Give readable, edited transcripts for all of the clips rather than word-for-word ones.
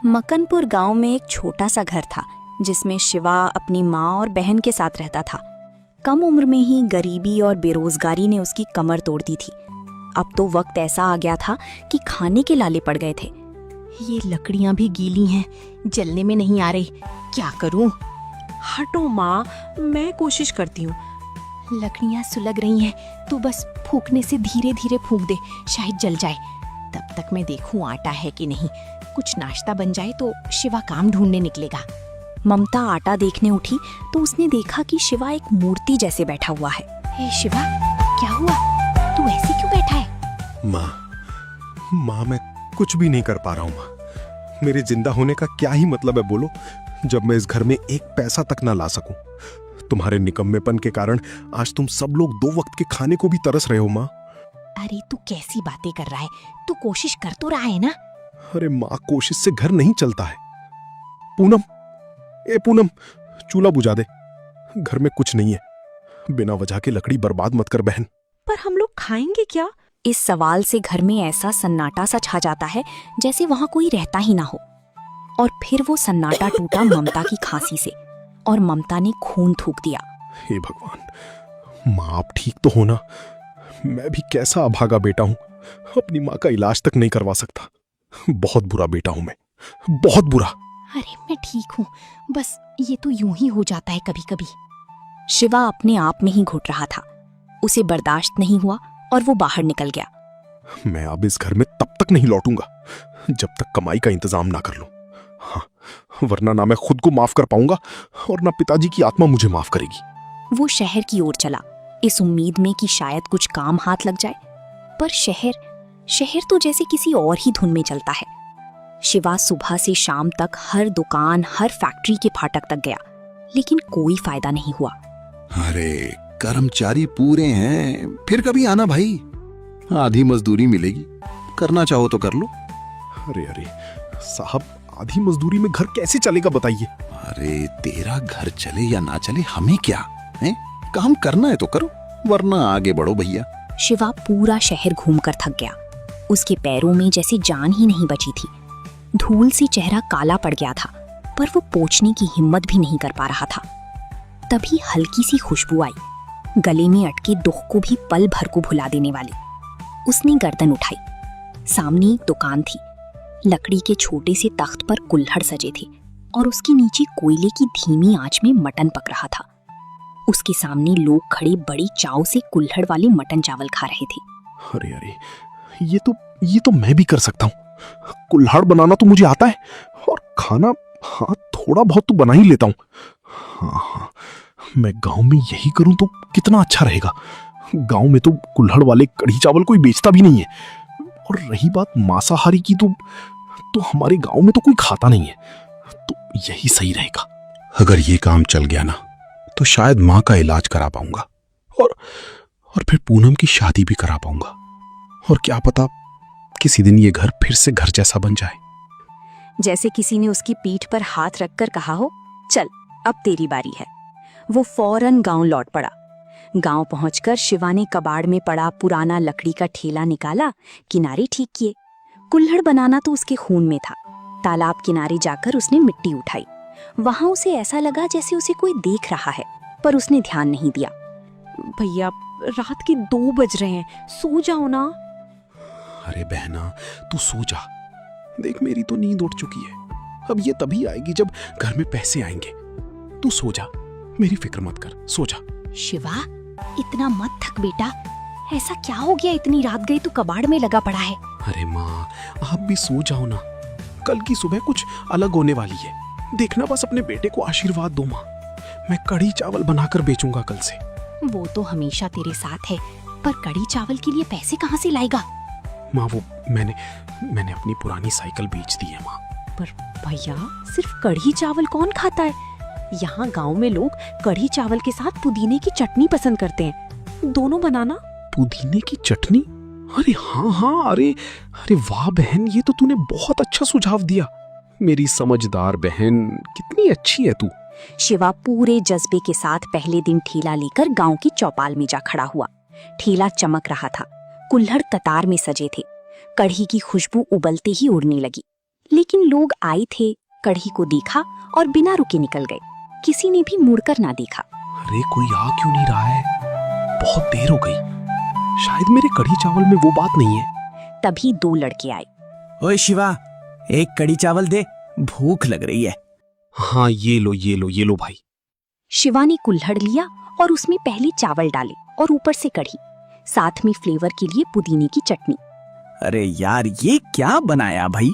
मकनपुर गांव में एक छोटा सा घर था जिसमें शिवा अपनी माँ और बहन के साथ रहता था। कम उम्र में ही गरीबी और बेरोजगारी ने उसकी कमर तोड़ दी थी। अब तो वक्त ऐसा आ गया था कि खाने के लाले पड़ गए थे। ये लकड़ियां भी गीली हैं, जलने में नहीं आ रही, क्या करूं? हटो माँ, मैं कोशिश करती हूँ। लकड़ियां सुलग रही हैं, तू बस फूकने से धीरे धीरे फूक दे, शायद जल जाए। तब तक मैं देखूं आटा है कि नहीं। कुछ नाश्ता बन जाए तो शिवा काम ढूंढने निकलेगा। ममता आटा देखने उठी तो उसने देखा कि शिवा एक मूर्ति जैसे बैठा हुआ है। हे शिवा, क्या हुआ? तू ऐसे क्यों बैठा है? माँ, मैं कुछ भी नहीं कर पा रहा हूँ माँ। मेरे जिंदा होने का क्या ही मतलब है बोलो, जब मैं इस घर में एक पैसा तक ना ला सकूं। तुम्हारे निकम्मेपन के कारण आज तुम सब लोग 2 वक्त के खाने को भी तरस रहे हो माँ। अरे तू कैसी बातें कर रहा है? तू कोशिश कर तो रहा है ना? अरे माँ, कोशिश से घर नहीं चलता है। पूनम, चूल्हा बुझा दे, घर में कुछ नहीं है। बिना वजह के लकड़ी बर्बाद मत कर बहन। पर हम लोग खाएंगे क्या? इस सवाल से घर में ऐसा सन्नाटा सा छा जाता है जैसे वहां कोई रहता ही ना हो। और फिर वो सन्नाटा टूटा ममता की खांसी से, और ममता ने खून थूक दिया। हे भगवान, माँ आप ठीक तो हो ना? मैं भी कैसा अभागा बेटा हूँ, अपनी माँ का इलाज तक नहीं करवा सकता। बहुत बुरा बेटा हूँ मैं, बहुत बुरा। अरे मैं ठीक हूँ, बस ये तो यूं ही हो जाता है कभी कभी। शिवा अपने आप में ही घुट रहा था। उसे बर्दाश्त नहीं हुआ और वो बाहर निकल गया। मैं अब इस घर में तब तक नहीं लौटूंगा जब तक कमाई का इंतजाम ना कर लूं। हाँ, वरना ना मैं खुद को माफ कर पाऊंगा और ना पिताजी की आत्मा मुझे माफ करेगी। वो शहर की ओर चला, इस उम्मीद में कि शायद कुछ काम हाथ लग जाए। पर शहर तो जैसे किसी और ही धुन में चलता है। शिवा सुबह से शाम तक हर दुकान, हर फैक्ट्री के फाटक तक गया, लेकिन कोई फायदा नहीं हुआ। अरे कर्मचारी पूरे हैं, फिर कभी आना भाई, आधी मजदूरी मिलेगी, करना चाहो तो कर लो। अरे साहब, आधी मजदूरी में घर कैसे चलेगा बताइए? अरे तेरा घर चले या ना चले हमें क्या है? काम करना है तो करो, वरना आगे बढ़ो भैया। शिवा पूरा शहर घूमकर थक गया। उसके पैरों में जैसे जान ही नहीं बची थी। धूल से चेहरा काला पड़ गया था, पर वो पोंछने की हिम्मत भी नहीं कर पा रहा था। तभी हल्की सी खुशबू आई, गले में अटके दुख को भी पल भर को भुला देने वाली। उसने गर्दन उठाई। सामने एक दुकान थी। लकड़ी के छोटे से तख्त पर कुल्हड़ सजे थे और उसके नीचे कोयले की धीमी आंच में मटन पक रहा था। उसके सामने लोग खड़े बड़ी चाव से कुल्हड़ वाले मटन चावल खा रहे थे। अरे ये तो मैं भी कर सकता हूँ। कुल्हाड़ बनाना तो मुझे आता है, और खाना हाँ थोड़ा बहुत तो बना ही लेता हूँ। हाँ, मैं गांव में यही करूं तो कितना अच्छा रहेगा। गांव में तो कुल्हड़ वाले कढ़ी चावल कोई बेचता भी नहीं है। और रही बात मांसाहारी की, तो हमारे गांव में तो कोई खाता नहीं है, तो यही सही रहेगा। अगर ये काम चल गया ना तो शायद माँ का इलाज करा पाऊंगा, और फिर पूनम की शादी भी करा पाऊंगा, और क्या पता किसी दिन ये घर फिर से घर जैसा बन जाए। जैसे किसी ने उसकी पीठ पर हाथ रखकर कहा हो, चल अब तेरी बारी है। वो फौरन गांव लौट पड़ा। गांव पहुंचकर शिवा ने कबाड़ में पड़ा पुराना लकड़ी का ठेला निकाला, किनारे ठीक किए। कुल्हड़ बनाना तो उसके खून में था। तालाब किनारे जाकर उसने मिट्टी उठाई। वहां उसे ऐसा लगा जैसे उसे कोई देख रहा है, पर उसने ध्यान नहीं दिया। भैया, रात के 2 बज रहे हैं, सो जाओ ना। अरे बहना, तू सो जा। देख, मेरी तो नींद उठ चुकी है। अब ये तभी आएगी जब घर में पैसे आएंगे। तू सो जा, मेरी फिक्र मत कर, सो जा। शिवा, इतना मत थक बेटा। ऐसा क्या हो गया, इतनी रात गई तू कबाड़ में लगा पड़ा है? अरे माँ, आप भी सो जाओ ना। कल की सुबह कुछ अलग होने वाली है। देखना, बस अपने बेटे को आशीर्वाद दो माँ। मैं कढ़ी चावल बनाकर बेचूंगा कल से। वो तो हमेशा तेरे साथ है, पर कढ़ी चावल के लिए पैसे कहाँ से लाएगा? माँ, वो मैंने अपनी पुरानी साइकिल बेच दी है माँ। पर भैया, सिर्फ कढ़ी चावल कौन खाता है? यहाँ गांव में लोग कढ़ी चावल के साथ पुदीने की चटनी पसंद करते हैं। दोनों बनाना। पुदीने की चटनी? अरे हाँ, अरे वाह बहन, ये तो तूने बहुत अच्छा सुझाव दिया। मेरी समझदार बहन, कितनी अच्छी है तू। शिवा पूरे जज्बे के साथ पहले दिन ठेला लेकर गांव की चौपाल में जा खड़ा हुआ। ठेला चमक रहा था। कुल्हड़ कतार में सजे थे। कढ़ी की खुशबू उबलते ही उड़ने लगी। लेकिन लोग आए थे, कढ़ी को देखा और बिना रुके निकल गए। किसी ने भी मुड़कर ना देखा। अरे कोई आ क्यों नहीं रहा है? बहुत देर हो गई। शायद मेरे कढ़ी चावल में वो बात नहीं है। तभी 2 लड़के आए। ओए शिवा, एक कड़ी चावल दे, भूख लग रही है। हाँ ये लो भाई। शिवा ने कुल्हड़ लिया और उसमें पहले चावल डाले और ऊपर से कढ़ी, साथ में फ्लेवर के लिए पुदीने की चटनी। अरे यार, ये क्या बनाया भाई?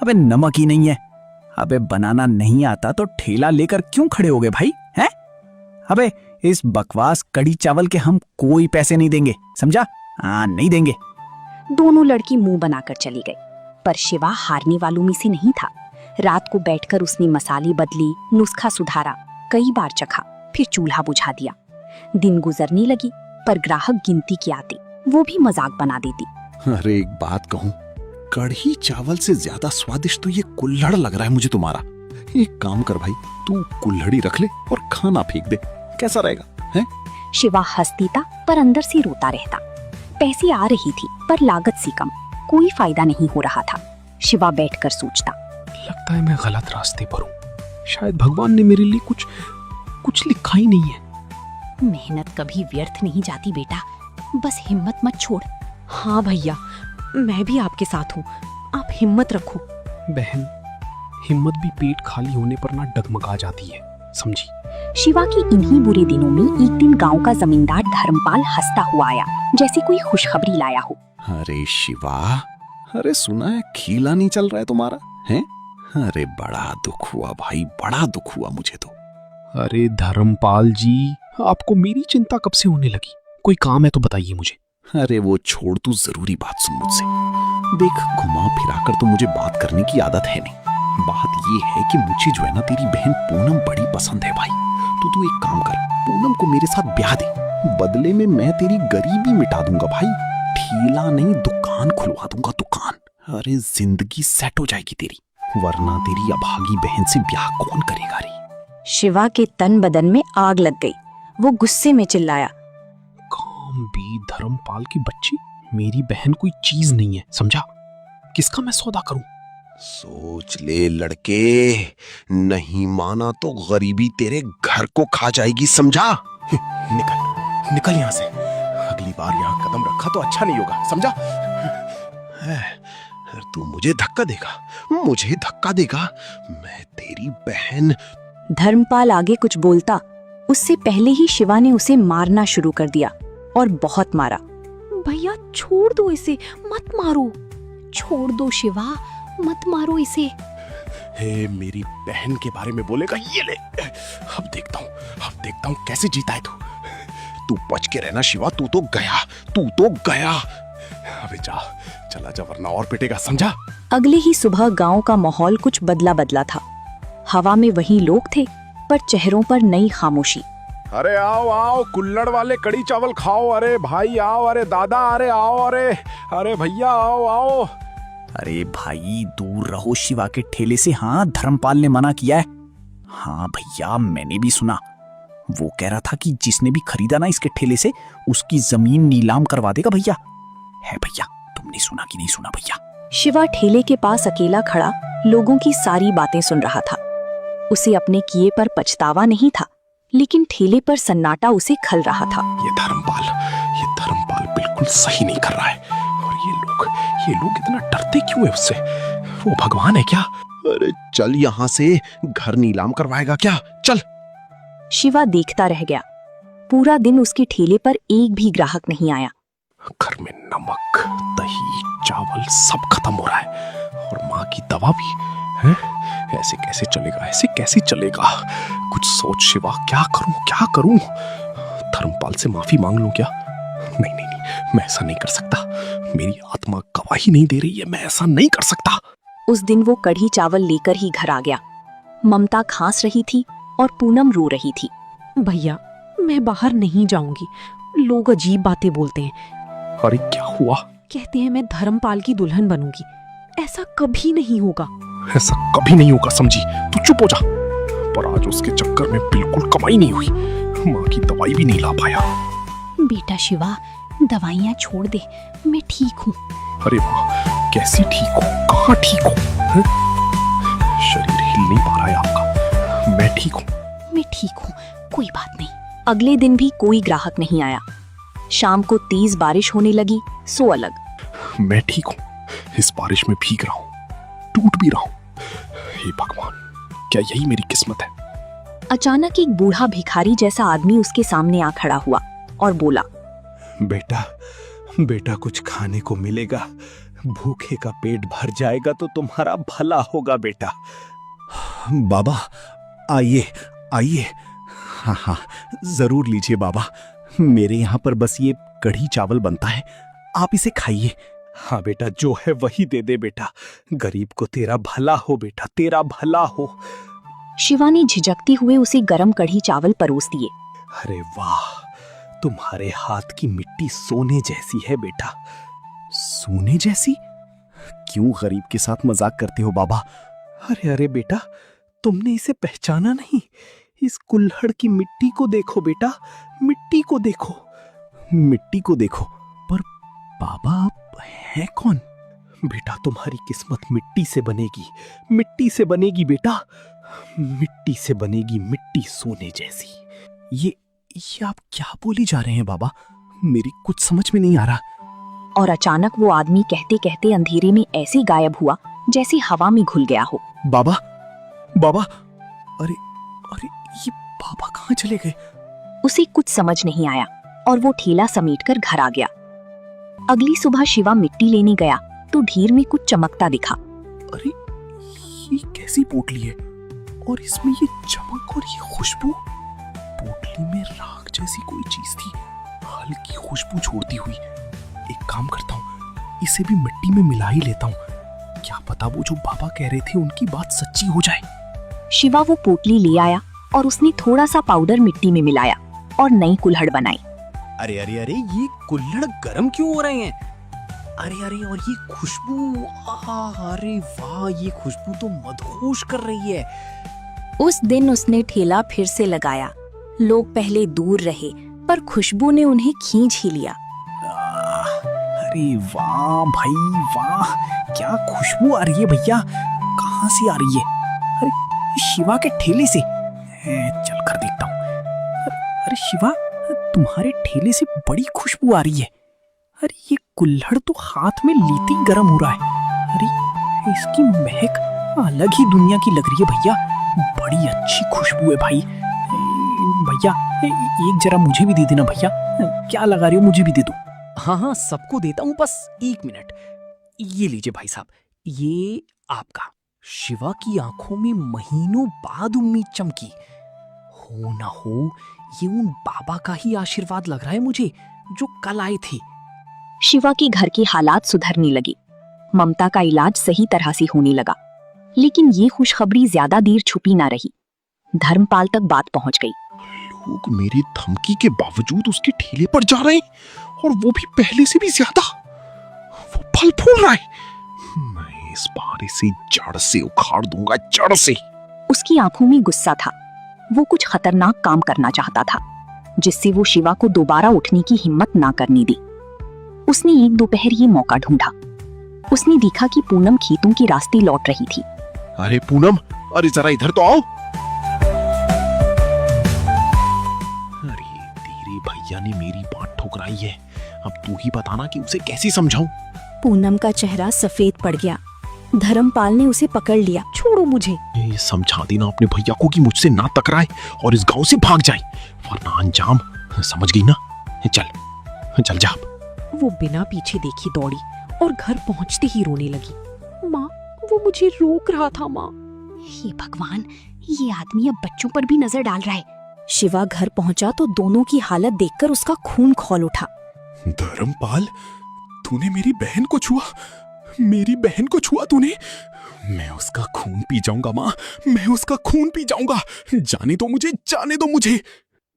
अबे नमक ही नहीं है। अबे बनाना नहीं आता तो ठेला लेकर क्यों खड़े हो गए भाई? हैं? अबे इस बकवास कड़ी चावल के हम कोई पैसे नहीं देंगे, समझा? हाँ, नहीं देंगे। दोनों लड़की मुंह बनाकर चली गई, पर शिवा हारने वालों में से नहीं था। रात को बैठकर उसने मसाले बदले, नुस्खा सुधारा, कई बार चखा, फिर चूल्हा बुझा दिया। दिन गुजरने लगी, पर ग्राहक गिनती के आते, वो भी मजाक बना देती। अरे एक बात कहूं, कढ़ी चावल से ज्यादा स्वादिष्ट तो ये कुल्हड़ लग रहा है मुझे तुम्हारा। एक काम कर भाई, तू कुल्हड़ी रख ले और खाना फेंक दे, कैसा रहेगा? हैं? शिवा हंस देता, पर अंदर से रोता रहता। पैसे आ रही थी, पर लागत सी कम, कोई फायदा नहीं हो रहा था। शिवा बैठकर सोचता, लगता है मैं गलत रास्ते पर हूँ। शायद भगवान ने मेरे लिए कुछ लिखा ही नहीं है। मेहनत कभी व्यर्थ नहीं जाती बेटा, बस हिम्मत मत छोड़। हाँ भैया, मैं भी आपके साथ हूँ, आप हिम्मत रखो। बहन, हिम्मत भी पेट खाली होने पर ना डगमगा जाती है, समझी? शिवा के इन्हीं बुरे दिनों में एक दिन गांव का जमींदार धर्मपाल हंसता हुआ आया, जैसे कोई खुशखबरी लाया हो। अरे शिवा, अरे सुना है खीला नहीं चल रहा है तुम्हारा, हैं? अरे बड़ा दुख हुआ भाई, बड़ा दुख हुआ मुझे तो। अरे धर्मपाल जी, आपको मेरी चिंता कब से होने लगी? कोई काम है तो बताइए मुझे। अरे वो छोड़, तू जरूरी बात सुन मुझसे। देख, घुमा फिरा कर तो मुझे बात करने की आदत है नहीं। बात ये है कि मुझे जो है ना तेरी बहन पूनम बड़ी पसंद है भाई। तो तू एक काम कर, पूनम को मेरे साथ ब्याह दे, बदले में मैं तेरी गरीबी मिटा दूंगा भाई। ठेला नहीं, दुकान खुलवा दूंगा, दुकान। अरे जिंदगी सेट हो जाएगी तेरी, वरना तेरी अभागी बहन से ब्याह कौन करेगा रे? शिवा के तन बदन में आग लग गई। वो गुस्से में चिल्लाया, काम भी धर्मपाल की बच्ची, मेरी बहन कोई चीज नहीं है, समझा? किसका मैं सौदा करूं? सोच ले लड़के, नहीं माना तो गरीबी तेरे घर को खा जाएगी, समझा? निकल निकल यहाँ से। अगली बार यहाँ कदम रखा तो अच्छा नहीं होगा, समझा? तू मुझे धक्का देगा, मुझे धक्का देगा, मैं तेरी बहन। धर्मपाल आगे कुछ बोलता, उससे पहले ही शिवा ने उसे मारना शुरू कर दिया, और बहुत मारा। भैया छोड़ दो इसे, मत मारो। छोड़ दो शिवा, मत मारो इसे। हे, मेरी बहन के बारे में बोलेगा, ये ले। अब देखता हूँ कैसे जीता है तू बच के रहना शिवा, तू तो गया। अबे चला जा, वरना और पिटेगा, समझा? अगले ही सुबह गांव का माहौल कुछ बदला बदला था। हवा में वही लोग थे, पर चेहरों पर नई खामोशी। अरे आओ, कुल्हड़ वाले कड़ी चावल खाओ। अरे भाई आओ, अरे दादा, अरे आओ, अरे भैया आओ। अरे भाई दूर रहो शिवा के ठेले से। हाँ, धर्मपाल ने मना किया है। हाँ भैया, मैंने भी सुना। वो कह रहा था कि जिसने भी खरीदा ना इसके ठेले से, उसकी जमीन नीलाम करवा देगा भैया। है भैया, तुमने सुना कि नहीं सुना भैया? शिवा ठेले के पास अकेला खड़ा लोगों की सारी बातें सुन रहा था। उसे अपने किए पर पछतावा नहीं था, लेकिन ठेले पर सन्नाटा उसे खल रहा था। ये धर्मपाल बिल्कुल सही नहीं कर रहा है। और ये लोग इतना डरते क्यों है उससे? वो भगवान है क्या? अरे चल यहाँ से, घर नीलाम करवाएगा क्या? चल। शिवा देखता रह गया। पूरा दिन उसके ठेले पर एक भी ग्राहक नहीं आया। घर में नमक, दही, चावल सब खत्म हो रहा है, और माँ की दवा भी है। ऐसे कैसे चलेगा? कुछ सोच शिवा, क्या करूं? धर्मपाल से माफी मांग लूं क्या? नहीं, मैं ऐसा नहीं कर सकता। मेरी आत्मा गवाही नहीं दे रही है, मैं ऐसा नहीं कर सकता। उस दिन वो कढ़ी चावल लेकर ही घर आ गया। ममता खांस रही थी और पूनम रो रही थी। भैया, मैं बाहर नहीं जाऊंगी, लोग अजीब बातें बोलते हैं। अरे क्या हुआ? कहते हैं मैं धर्मपाल की दुल्हन बनूंगी। ऐसा कभी नहीं होगा। ऐसा कभी नहीं होगा, समझी? तू चुप हो जा। पर आज उसके चक्कर में बिल्कुल कमाई नहीं हुई, माँ की दवाई भी नहीं ला पाया। बेटा शिवा, दवाइयाँ छोड़ दे, मैं ठीक हूँ। अरे वाह, कैसी ठीक हो? कहाँ ठीक हो? ठीक हूँ। मैं ठीक हूँ, कोई बात नहीं। अगले दिन भी कोई ग्राहक नहीं आया। शाम को तेज बारिश होने लगी, सो अलग। मैं ठीक हूँ, इस बारिश में भीग रहा हूँ, टूट भी रहा हूँ। हे भगवान, क्या यही मेरी किस्मत है? अचानक एक बूढ़ा भिखारी जैसा आदमी उसके सामने आ खड़ा हुआ और बोला, बेटा, बेटा कुछ खाने को मिलेगा? भूखे का पेट भर जाएगा तो तुम्हारा भला होगा बेटा। बाबा आइए आइए। हाँ हाँ जरूर लीजिए बाबा, मेरे यहाँ पर बस ये कढ़ी चावल बनता है, आप इसे खाइए। हाँ बेटा, जो है वही दे दे बेटा, गरीब को तेरा भला हो बेटा, तेरा भला हो। शिवा ने झिझकते हुए उसे गरम कढ़ी चावल परोस दिए। अरे वाह, तुम्हारे हाथ की मिट्टी सोने जैसी है बेटा। सोने जैसी? क्यों गरीब के साथ मजाक करते हो बाबा? अरे अरे बेटा, तुमने इसे पहचाना नहीं? इस कुल्हड़ की मिट्टी को देखो बेटा, मिट्टी को देखो, मिट्टी को देखो। पर बाबा आप हैं कौन? बेटा तुम्हारी किस्मत मिट्टी से बनेगी, मिट्टी से बनेगी बेटा, मिट्टी से बनेगी, मिट्टी सोने जैसी। ये आप क्या बोली जा रहे हैं बाबा? मेरी कुछ समझ में नहीं आ रहा। और अचानक वो आदमी कहते कहते अंधेरे में ऐसे गायब हुआ जैसे हवा में घुल गया हो। बाबा, बाबा, अरे अरे ये बाबा कहाँ चले गए? उसे कुछ समझ नहीं आया और वो ठेला समेटकर घर आ गया। अगली सुबह शिवा मिट्टी लेने गया तो ढीर में कुछ चमकता दिखा। अरे ये कैसी पोटली है और इसमें ये चमक और ये खुशबू? पोटली में राख जैसी कोई चीज थी, हल्की खुशबू छोड़ती हुई। एक काम करता हूँ, इसे भी मिट्टी में मिला ही लेता हूँ, क्या पता वो जो बाबा कह रहे थे उनकी बात सच्ची हो जाए। शिवा वो पोटली ले आया और उसने थोड़ा सा पाउडर मिट्टी में मिलाया और नई कुल्हड़ बनाई। अरे अरे अरे, ये कुल्हड़ गर्म क्यों हो रहे हैं? अरे अरे, और ये खुशबू, अरे वाह, ये खुशबू तो मदहोश कर रही है। उस दिन उसने ठेला फिर से लगाया। लोग पहले दूर रहे पर खुशबू ने उन्हें खींच ही लिया। अरे वाह भाई वाह, क्या खुशबू आ रही है भैया, कहाँ से आ रही है? अरे शिवा के ठेले से, चल कर देखता हूँ। अरे शिवा, तुम्हारे ठेले से बड़ी खुशबू आ रही है। अरे ये कुल्हड़ तो हाथ में लेते ही गर्म हो रहा है। अरे इसकी महक अलग ही दुनिया की लग रही है भैया, बड़ी अच्छी खुशबू है भाई। भैया एक जरा मुझे भी दे देना भैया, क्या लगा रहे हो, मुझे भी दे दो। हाँ हाँ सबको देता हूँ, बस एक मिनट। ये लीजिए भाई साहब, ये आपका। शिवा की आंखों में महीनों बाद उम्मीद चमकी। हो ना हो, ये उन बाबा का ही आशीर्वाद लग रहा है मुझे, जो कल आए थे। शिवा के घर की हालात सुधरने लगी। ममता का इलाज सही तरह से होने लगा। लेकिन ये खुशखबरी ज्यादा देर छुपी ना रही। धर्मपाल तक बात पहुंच गई। लोग मेरी धमकी के बावजूद उसके ठेले पर जा रहे हैं और वो भी पहले से भी ज्यादा। वो फल फूल रहा है। मैं इस बार इसे जड़ से उखाड़ दूंगा, जड़ से। उसकी आंखों में गुस्सा था। वो कुछ खतरनाक काम करना चाहता था जिससे वो शिवा को दोबारा उठने की हिम्मत ना करने दी। उसने एक दोपहर ये मौका ढूंढा। उसने देखा कि पूनम खेतों के रास्ते लौट रही थी। अरे पूनम, अरे जरा इधर तो आओ। अरे तेरे भैया ने मेरी बात ठुकराई है, अब तू ही बताना कि उसे कैसे समझाऊं। पूनम का चेहरा सफेद पड़ गया। धर्मपाल ने उसे पकड़ लिया। छोड़ो मुझे। ये समझा देना अपने भैया को कि मुझसे ना टकराए और इस गांव से भाग जाए, वरना अंजाम समझ गई ना। चल चल जा। वो बिना पीछे देखे दौड़ी और घर पहुंचते ही रोने लगी। माँ, वो मुझे रोक रहा था माँ। हे भगवान, ये आदमी अब बच्चों पर भी नजर डाल रहा है। शिवा घर पहुंचा तो दोनों की हालत देखकर उसका खून खौल उठा। धर्मपाल, तूने मेरी बहन को छुआ, मेरी बहन को छुआ तूने। मैं उसका खून पी जाऊंगा माँ, मैं उसका खून पी जाऊंगा। जाने दो मुझे, जाने दो मुझे।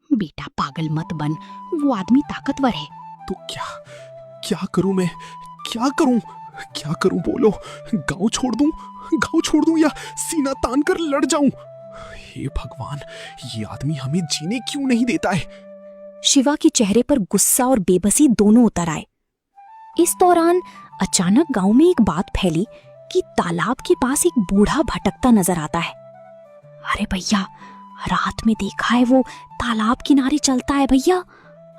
बेटा पागल मत बन, वो आदमी ताकतवर है। तो क्या क्या करूं मैं, क्या करूं, क्या करूं बोलो। गांव छोड़ दूं या सीना तान कर लड़ जाऊं। हे भगवान, ये आदमी हमें जीने क्यों नहीं देता है। शिवा के चेहरे पर गुस्सा और बेबसी दोनों उतर आए। इस दौरान अचानक गांव में एक बात फैली कि तालाब के पास एक बूढ़ा भटकता नजर आता है। अरे भैया, रात में देखा है वो तालाब किनारे चलता है भैया।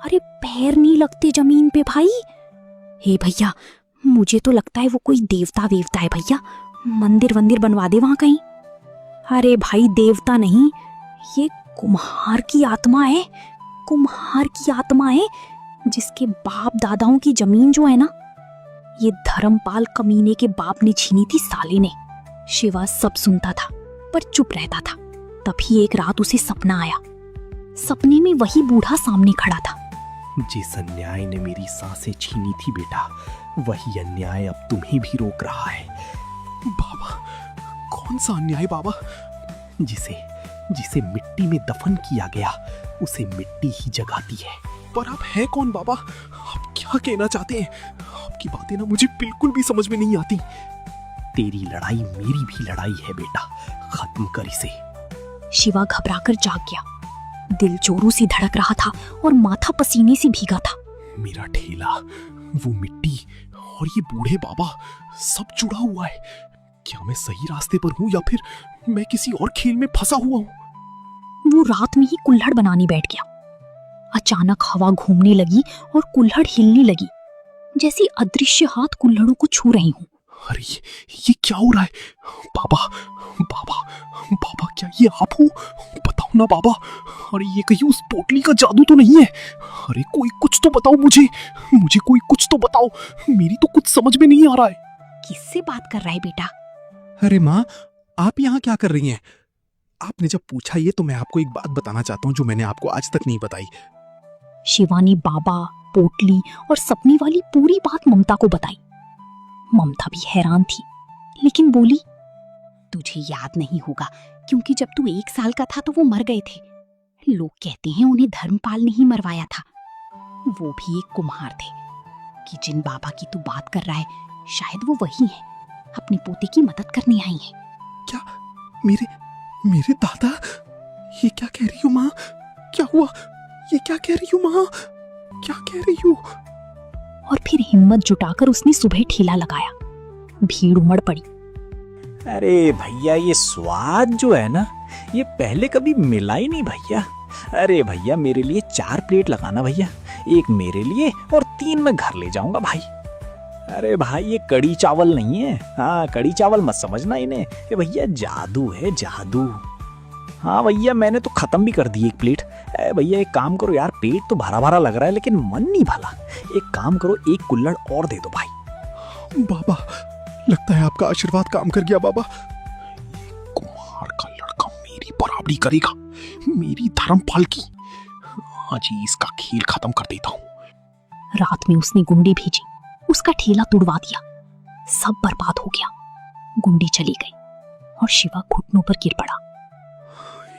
अरे पैर नहीं लगते जमीन पे भाई। हे भैया, मुझे तो लगता है वो कोई देवता वेवता है भैया। मंदिर वंदिर बनवा दे वहां कहीं। अरे भाई देवता नहीं, ये कुम्हार की आत्मा है। कुम्हार की आत्मा है जिसके बाप दादाओं की जमीन जो है ना, ये धर्मपाल कमीने के बाप ने छीनी थी साले ने। शिवा सब सुनता था पर चुप रहता था। तभी एक रात उसे सपना आया। सपने में वही बूढ़ा सामने खड़ा था। जिस अन्याय ने मेरी सांसें छीनी थी बेटा, वही अन्याय अब तुम्हें भी रोक रहा है। बाबा, कौन सा अन्याय बाबा? जिसे जिसे मिट्टी में दफन किया गया, उसे मिट्टी ही जगाती है। पर आप हैं कौन बाबा? आप क्या कहना चाहते हैं? आपकी बातें ना मुझे बिल्कुल भी समझ में नहीं आती। तेरी लड़ाई मेरी भी लड़ाई है बेटा, खत्म कर इसे। शिवा घबराकर जाग गया। दिल जोरों से धड़क रहा था और माथा पसीने से भीगा था। मेरा ठेला, वो मिट्टी और ये बूढ़े बाबा, सब जुड़ा हुआ है। क्या मैं सही रास्ते पर हूँ या फिर मैं किसी और खेल में फंसा हुआ हूँ? वो रात में ही कुल्हड़ बनाने बैठ गया। अचानक हवा घूमने लगी और कुल्हड़ हिलने लगी, जैसे अदृश्य हाथ कुल्हड़ों को छू रहे हों। अरे ये क्या हो रहा है? बाबा, बाबा, बाबा, क्या ये आप हो? बताओ ना बाबा। अरे ये कहीं उस पोटली का जादू तो नहीं है? अरे कोई कुछ तो बताओ मुझे कोई कुछ तो बताओ। मेरी तो कुछ समझ में नहीं आ रहा है। किससे बात कर रहा है बेटा? अरे माँ, आप यहाँ क्या कर रही हैं? आपने जब पूछा ये तो मैं आपको एक बात बताना चाहता हूँ जो मैंने आपको आज तक नहीं बताई। शिवा ने बाबा, पोटली और सपने वाली पूरी बात ममता को बताई। ममता भी हैरान थी, लेकिन बोली, तुझे याद नहीं होगा क्योंकि जब तू 1 साल का था तो वो मर गए थे। लोग कहते हैं उन्हें धर्मपाल ने ही मरवाया था। वो भी एक कुम्हार थे। कि जिन बाबा की तू बात कर रहा है, शायद वो वही है। अपने पोते की मदद करने आई है। क्या मेरे दादा? ये क्या कह रही हो माँ? क्या हुआ? ये क्या कह रही हो माँ? क्या कह रही हो? और फिर हिम्मत जुटाकर उसने सुबह ठेला लगाया। भीड़ उमड़ पड़ी। अरे भैया, ये स्वाद जो है ना, ये पहले कभी मिला ही नहीं भैया। अरे भैया, मेरे लिए 4 प्लेट लगाना भैया। 1 मेरे लिए और 3 मैं घर ले जाऊंगा भाई। अरे भाई, ये कड़ी चावल नहीं है। हाँ, कड़ी चावल मत समझना इन्हें। ये भैया जादू है, जादू। हाँ भैया, मैंने तो खत्म भी कर दी 1 प्लेट। भैया एक काम करो यार, पेट तो भरा भरा लग रहा है लेकिन मन नहीं भला। एक काम करो, 1 कुल्हड़ और दे दो भाई। बाबा, लगता है आपका आशीर्वाद काम कर गया बाबा। कुम्हार का लड़का मेरी बराबरी करेगा, मेरी धर्मपाल की। आज ही इसका खेल खत्म कर देता हूँ। रात में उसने गुंडी भेजी, उसका ठेला तुड़वा दिया। सब बर्बाद हो गया। गुंडी चली गई और शिवा घुटनों पर गिर पड़ा।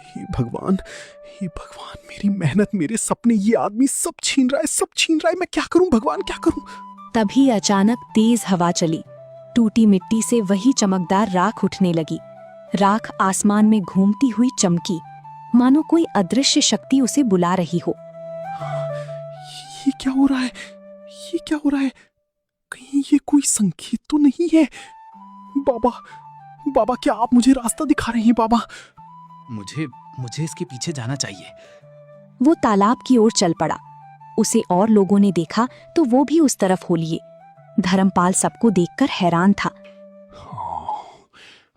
हे भगवान, हे भगवान, मेरी मेहनत, मेरे सपने, ये आदमी सब छीन रहा है, सब छीन रहा है। मैं क्या करूं भगवान, क्या करूं? तभी अचानक तेज हवा चली। टूटी मिट्टी से वही चमकदार राख उठने लगी। राख आसमान में घूमती हुई चमकी, मानो कोई अदृश्य शक्ति उसे बुला रही हो। ये क्या हो रहा है? ये क्या हो रहा है? कहीं ये कोई संकेत तो नहीं है? बाबा, बाबा, क्या आप मुझे रास्ता दिखा रहे हैं बाबा? मुझे इसके पीछे जाना चाहिए। वो तालाब की ओर चल पड़ा। उसे और लोगों ने देखा तो वो भी उस तरफ हो लिए। धर्मपाल सबको देखकर हैरान था।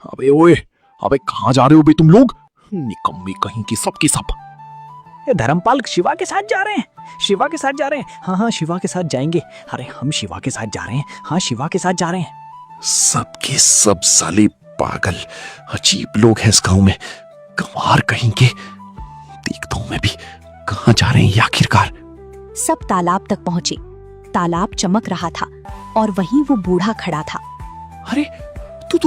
अबे ओए, अबे कहाँ जा रहे हो बे तुम लोग? निकम्मे कहीं के सब के सब। धर्मपाल शिवा के साथ जा रहे हैं। शिवा के साथ जा रहे हैं। हाँ, शिवा के साथ जाएंगे। अरे हम शिवा के साथ जा रहे हैं। हाँ, शिवा के साथ जा रहे हैं। सबके सब साले पागल, अजीब लोग हैं इस गांव में। गंवार कहीं के। देखता हूं मैं भी कहां जा रहे हैं ये आखिरकार। सब तालाब तक पहुंचे। तालाब चमक रहा था और वहीं वो बूढ़ा खड़ा था। अरे तू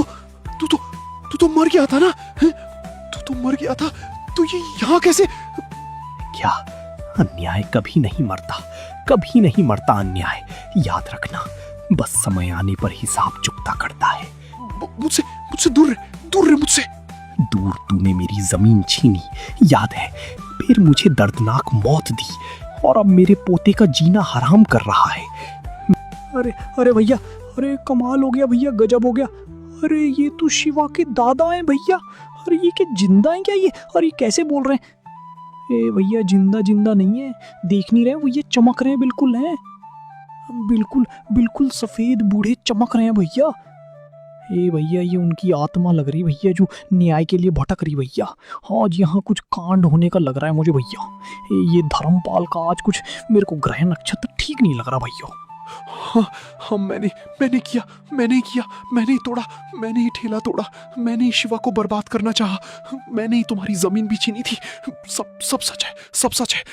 तो मर गया था ना? तू तो मर गया था, तो ये यहाँ कैसे? क्या अन्याय कभी नहीं मरता, कभी नहीं मरता अन्याय। याद रखना, बस समय आने पर हिसाब चुकता करता है। मुझसे दूर रहे मुझसे। दूर तूने मेरी जमीन छीनी, याद है? फिर मुझे दर्दनाक मौत दी और अब मेरे पोते का जीना हराम कर रहा है। अरे भैया, अरे कमाल हो गया भैया, गजब हो गया। अरे ये तो शिवा के दादा हैं भैया। अरे ये क्या जिंदा है क्या ये? अरे ये कैसे बोल रहे हैं? ए भैया जिंदा जिंदा नहीं है, देख नहीं रहे वो, ये चमक रहे हैं, बिल्कुल हैं, बिल्कुल बिल्कुल सफेद बूढ़े चमक रहे हैं भैया। ए भैया ये उनकी आत्मा लग रही भैया, जो न्याय के लिए भटक रही भैया। आज यहाँ कुछ कांड होने का लग रहा है मुझे भैया। ये धर्मपाल का आज कुछ मेरे को ग्रह नक्षत्र ठीक नहीं लग रहा भैया। हाँ हाँ, मैंने किया, मैंने ही तोड़ा, मैंने ही ठेला तोड़ा, मैंने ही शिवा को बर्बाद करना चाहा, मैंने ही तुम्हारी जमीन भी छीनी थी। सब सच है, सब सच है।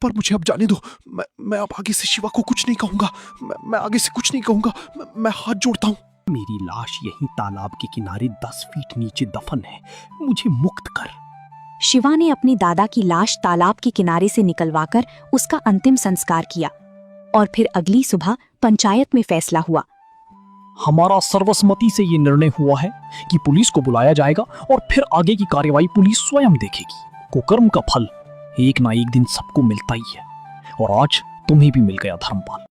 पर मुझे अब जाने दो। मैं अब आगे से शिवा को कुछ नहीं कहूंगा। मैं आगे से कुछ नहीं कहूंगा। मैं हाथ जोड़ता हूँ। मेरी लाश यहीं तालाब के किनारे 10 फीट नीचे दफन है, मुझे मुक्त कर। शिवा ने अपने दादा की लाश तालाब के किनारे से निकलवाकर उसका अंतिम संस्कार किया और फिर अगली सुबह पंचायत में फैसला हुआ। हमारा सर्वसम्मति से ये निर्णय हुआ है कि पुलिस को बुलाया जाएगा और फिर आगे की कार्यवाही पुलिस स्वयं देखेगी। कुकर्म का फल एक ना एक दिन सबको मिलता ही है, और आज तुम्हें भी मिल गया धर्मपाल।